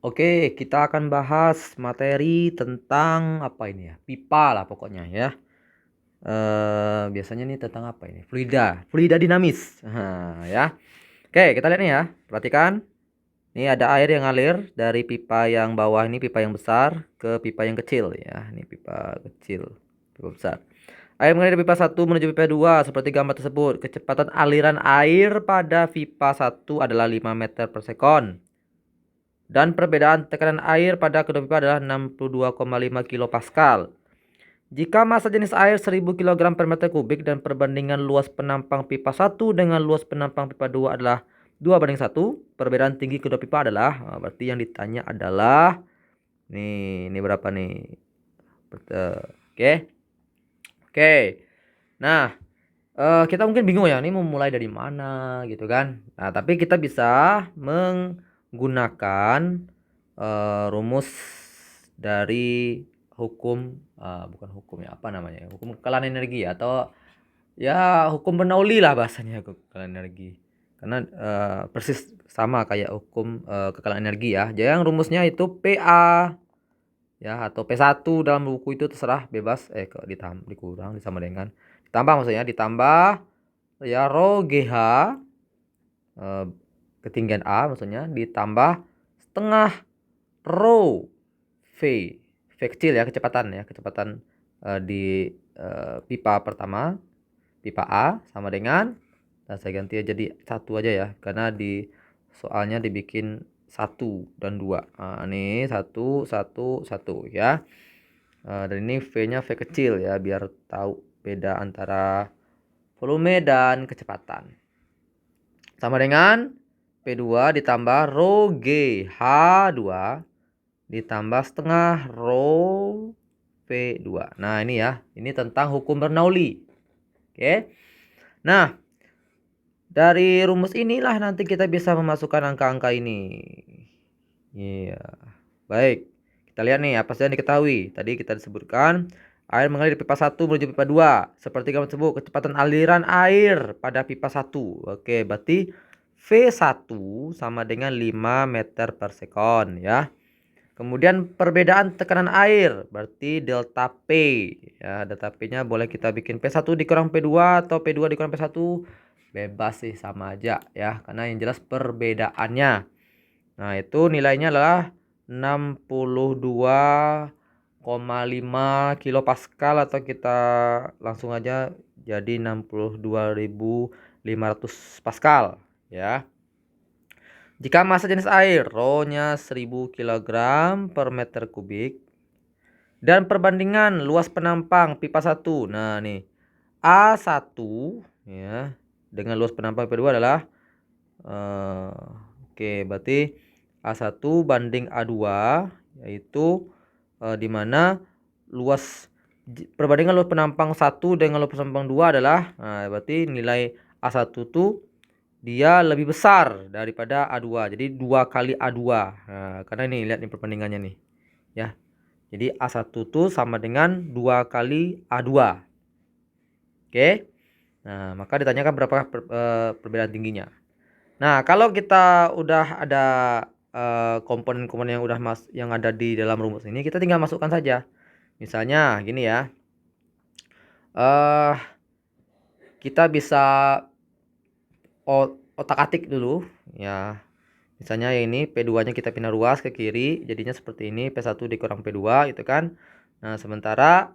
Oke, kita akan bahas materi tentang apa ini ya? Pipa lah pokoknya ya. Biasanya nih tentang apa ini? Fluida dinamis. Ya. Oke, kita lihat nih ya. Perhatikan. Ini ada air yang ngalir dari pipa yang bawah ini, pipa yang besar ke pipa yang kecil ya. Ini pipa kecil, pipa besar. Air mengalir dari pipa 1 menuju pipa 2 seperti gambar tersebut. Kecepatan aliran air pada pipa 1 adalah 5 meter per sekon. Dan perbedaan tekanan air pada kedua pipa adalah 62,5 kilopascal. Jika massa jenis air 1000 kg per meter kubik dan perbandingan luas penampang pipa 1 dengan luas penampang pipa 2 adalah 2:1, perbedaan tinggi kedua pipa adalah, berarti yang ditanya adalah ini berapa nih? Oke. Oke. Nah, kita mungkin bingung ya, ini mau mulai dari mana gitu kan. Nah, tapi kita bisa menggunakan rumus dari hukum, bukan hukum ya, apa namanya? Hukum kekalahan energi atau ya hukum Bernoulli lah bahasanya, kekalahan energi. Karena persis sama kayak hukum kekalahan energi ya. Jadi yang rumusnya itu PA ya atau P1 dalam buku itu terserah, bebas, dikurang disama dengan ditambah, maksudnya ditambah ya rho GH ketinggian A, maksudnya ditambah setengah rho V kecil ya, kecepatan di pipa pertama, pipa A, sama dengan, nah saya ganti aja jadi 1 aja ya, karena di soalnya dibikin 1 dan 2. Nah, ini 1 1 1 ya. Dan ini V-nya V kecil ya, biar tahu beda antara volume dan kecepatan. Sama dengan P2 ditambah rho G H2 ditambah setengah rho V2. Nah, ini ya. Ini tentang hukum Bernoulli. Oke. Nah, dari rumus inilah nanti kita bisa memasukkan angka-angka ini. Iya. Baik. Kita lihat nih apa saja yang diketahui. Tadi kita disebutkan air mengalir dari pipa 1 menuju pipa 2. Seperti gambar tersebut, kecepatan aliran air pada pipa 1. Oke, berarti V1 sama dengan 5 meter per sekon ya. Kemudian perbedaan tekanan air berarti delta P ya. Delta P-nya boleh kita bikin P1 dikurang P2 atau P2 dikurang P1. Bebas sih, sama aja ya, karena yang jelas perbedaannya. Nah, itu nilainya adalah 62,5 kilopascal, atau kita langsung aja jadi 62.500 pascal ya. Jika massa jenis air rho-nya 1000 kg per meter kubik dan perbandingan luas penampang pipa 1. Nah, nih A1 ya dengan luas penampang pipa 2 adalah oke, berarti A1 banding A2, yaitu di mana perbandingan luas penampang 1 dengan luas penampang 2 adalah, berarti nilai A1 tuh dia lebih besar daripada A2. Jadi 2 kali A2. Nah, karena ini lihat nih perbandingannya nih. Ya. Jadi A1 tuh sama dengan 2 kali A2. Oke. Nah, maka ditanyakan berapa perbedaan tingginya. Nah, kalau kita udah ada komponen-komponen yang ada di dalam rumus ini, kita tinggal masukkan saja. Misalnya gini ya. Kita bisa otak-atik dulu ya. Misalnya ini P2-nya kita pindah ruas ke kiri, jadinya seperti ini, P1 dikurang P2 gitu kan. Nah, sementara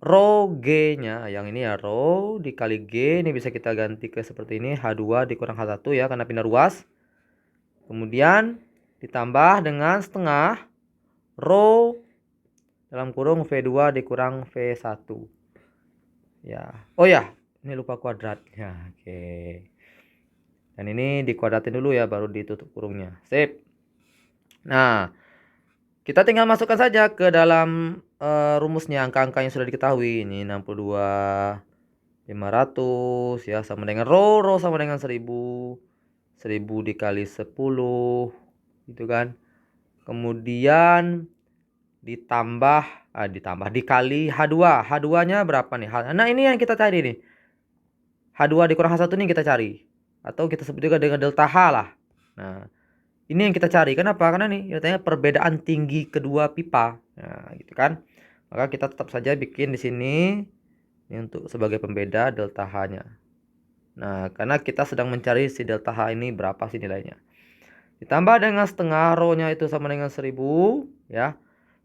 rho G-nya yang ini ya, rho dikali G ini bisa kita ganti ke seperti ini, H2 dikurang H1 ya, karena pindah ruas. Kemudian ditambah dengan setengah rho dalam kurung V2 dikurang V1. Ya. Oh ya, ini lupa kuadrat. Ya, oke. Dan ini dikuadratin dulu ya, baru ditutup kurungnya. Sip. Nah, kita tinggal masukkan saja ke dalam rumusnya angka-angka yang sudah diketahui. Ini 62.500 ya, sama dengan rho sama dengan 1000. 1000 dikali 10 gitu kan. Kemudian ditambah dikali H2. H2-nya berapa nih? Nah, ini yang kita cari nih. H2 dikurang H1 nih kita cari. Atau kita sebut juga dengan delta H lah. Nah, Ini yang kita cari. Kenapa? Karena nih katanya perbedaan tinggi kedua pipa. Nah, gitu kan. Maka kita tetap saja bikin di sini ini untuk sebagai pembeda delta H-nya. Nah, karena kita sedang mencari si delta H ini berapa sih nilainya. Ditambah dengan setengah rho-nya itu sama dengan 1000 ya.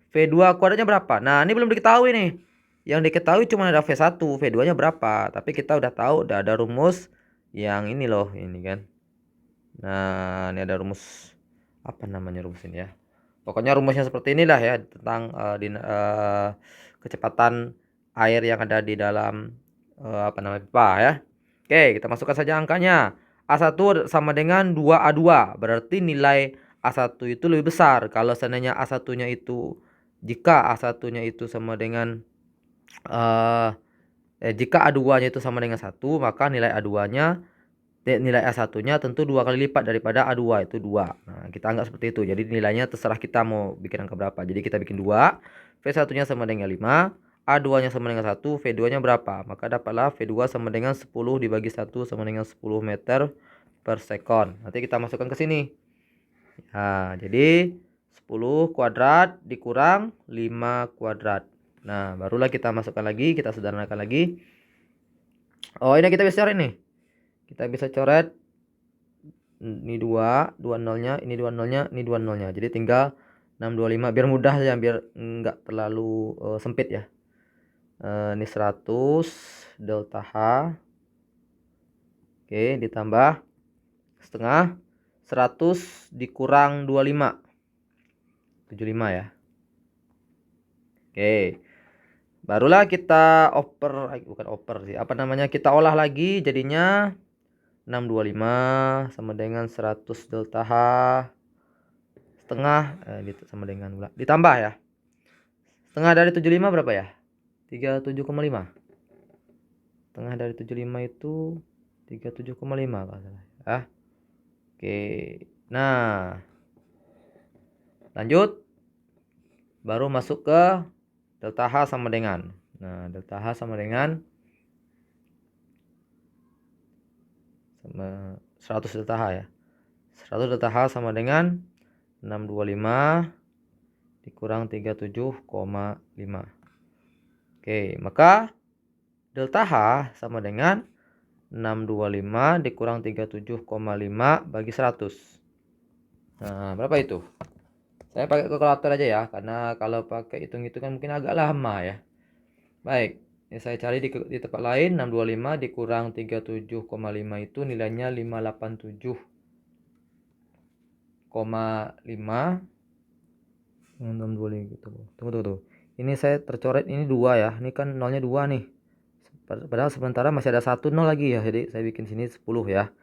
V2 kuadratnya berapa? Nah, ini belum diketahui nih. Yang diketahui cuma ada V1, V2-nya berapa. Tapi kita udah tahu, udah ada rumus yang ini loh, ini kan. Nah, ini ada rumus, apa namanya rumus ini ya. Pokoknya rumusnya seperti inilah ya, tentang kecepatan air yang ada di dalam apa namanya pipa ya. Oke, kita masukkan saja angkanya. A1 sama dengan 2A2. Berarti nilai A1 itu lebih besar. Kalau seandainya A1-nya itu, jika A1-nya itu sama dengan jika A2-nya itu sama dengan 1, maka nilai A2-nya, nilai A1-nya tentu 2 kali lipat daripada A2, itu 2. Nah, kita anggap seperti itu. Jadi nilainya terserah kita mau bikin angka berapa. Jadi kita bikin 2, V1-nya sama dengan 5, A2-nya sama dengan 1, V2-nya berapa? Maka dapatlah V2 sama dengan 10 dibagi 1 sama dengan 10 meter per sekon. Nanti kita masukkan ke sini. Nah, jadi 10 kuadrat dikurang 5 kuadrat. Nah, barulah kita masukkan lagi, kita sederhanakan lagi. Oh, ini kita bisa coret nih. Kita bisa coret ini 2 nolnya, ini 2 nolnya, ini 2 nolnya. Jadi tinggal 625 biar mudah ya, biar enggak terlalu sempit ya. Ini 100 delta H. Oke, ditambah setengah 100 dikurang 25. 75 ya. Oke. Barulah kita bukan oper sih. Apa namanya? Kita olah lagi jadinya 625 sama dengan 100 delta H setengah sama dengan ditambah ya. Setengah dari 75 berapa ya? 37,5. Setengah dari 75 itu 37,5 kalau salah. Ah. Oke. Nah, lanjut. Baru masuk ke delta H sama dengan. Nah, delta H sama dengan 100 delta H ya. 100 delta H sama dengan 625 dikurang 37,5. Oke, maka delta H sama dengan 625 dikurang 37,5 bagi 100. Nah, berapa itu? Saya pakai kalkulator aja ya, karena kalau pakai hitung-hitungan mungkin agak lama ya. Baik, ini saya cari di tempat lain. 625 dikurang 37,5 itu nilainya 587,5. 625 gitu. Tunggu. Ini saya tercoret ini 2 ya. Ini kan nolnya 2 nih. Padahal sementara masih ada 1 nol lagi ya. Jadi saya bikin sini 10 ya.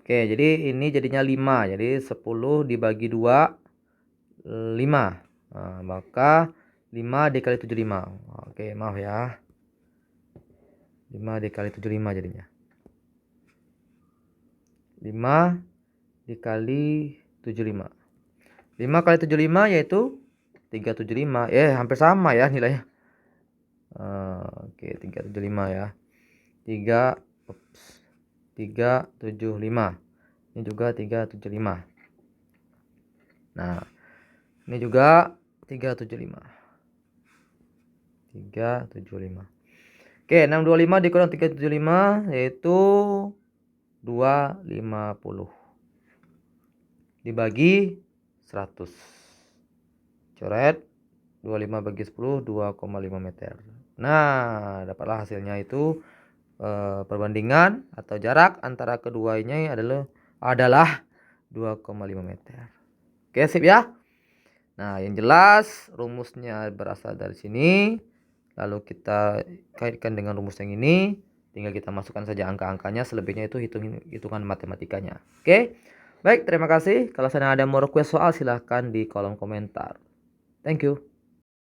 Oke, jadi ini jadinya 5. Jadi 10 dibagi 2 5. Nah, maka 5 dikali 75. Oke, maaf ya. 5 dikali 75 jadinya. 5 dikali 75. 5 kali 75 yaitu 375. Hampir sama ya nilainya. Oke, 375 ya. 375. Ini juga 375. Nah, ini juga 375. 375. Oke, 625 dikurang 375 yaitu 250 dibagi 100. Coret 25 bagi 10 2,5 meter. Nah, dapatlah hasilnya itu perbandingan atau jarak antara keduanya adalah 2,5 meter. Oke, sip ya. Nah, yang jelas rumusnya berasal dari sini. Lalu kita kaitkan dengan rumus yang ini. Tinggal kita masukkan saja angka-angkanya. Selebihnya itu hitungan matematikanya. Oke. Baik, terima kasih. Kalau ada mau request soal silahkan di kolom komentar. Thank you.